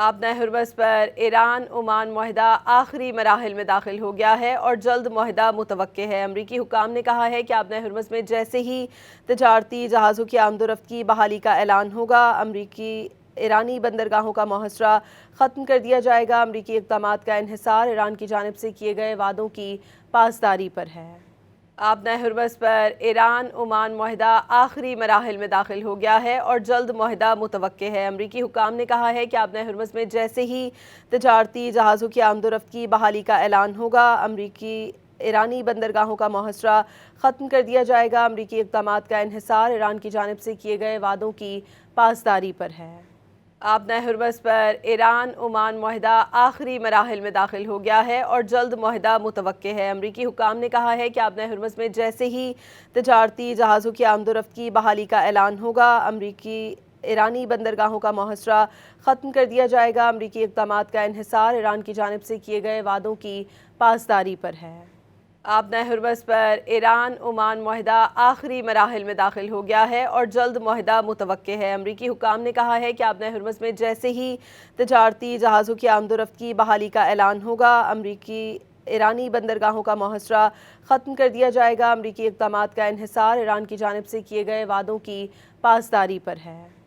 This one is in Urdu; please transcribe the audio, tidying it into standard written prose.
آبِ ہرمز پر ایران اومان معاہدہ آخری مراحل میں داخل ہو گیا ہے اور جلد معاہدہ متوقع ہے۔ امریکی حکام نے کہا ہے کہ آبِ ہرمز میں جیسے ہی تجارتی جہازوں کی آمد و رفت کی بحالی کا اعلان ہوگا، امریکی ایرانی بندرگاہوں کا محاصرہ ختم کر دیا جائے گا۔ امریکی اقدامات کا انحصار ایران کی جانب سے کیے گئے وعدوں کی پاسداری پر ہے۔ آبِ ہرمز پر ایران اومان معاہدہ آخری مراحل میں داخل ہو گیا ہے اور جلد معاہدہ متوقع ہے۔ امریکی حکام نے کہا ہے کہ آبِ ہرمز میں جیسے ہی تجارتی جہازوں کی آمد و رفت کی بحالی کا اعلان ہوگا، امریکی ایرانی بندرگاہوں کا محاصرہ ختم کر دیا جائے گا۔ امریکی اقدامات کا انحصار ایران کی جانب سے کیے گئے وعدوں کی پاسداری پر ہے۔ آبِ ہرمز پر ایران اومان معاہدہ آخری مراحل میں داخل ہو گیا ہے اور جلد معاہدہ متوقع ہے۔ امریکی حکام نے کہا ہے کہ آبِ ہرمز میں جیسے ہی تجارتی جہازوں کی آمد و رفت کی بحالی کا اعلان ہوگا، امریکی ایرانی بندرگاہوں کا محاصرہ ختم کر دیا جائے گا۔ امریکی اقدامات کا انحصار ایران کی جانب سے کیے گئے وعدوں کی پاسداری پر ہے۔ آبِ ہرمز پر ایران اومان معاہدہ آخری مراحل میں داخل ہو گیا ہے اور جلد معاہدہ متوقع ہے۔ امریکی حکام نے کہا ہے کہ آبِ ہرمز میں جیسے ہی تجارتی جہازوں کی آمد و رفت کی بحالی کا اعلان ہوگا، امریکی ایرانی بندرگاہوں کا محاصرہ ختم کر دیا جائے گا۔ امریکی اقدامات کا انحصار ایران کی جانب سے کیے گئے وعدوں کی پاسداری پر ہے۔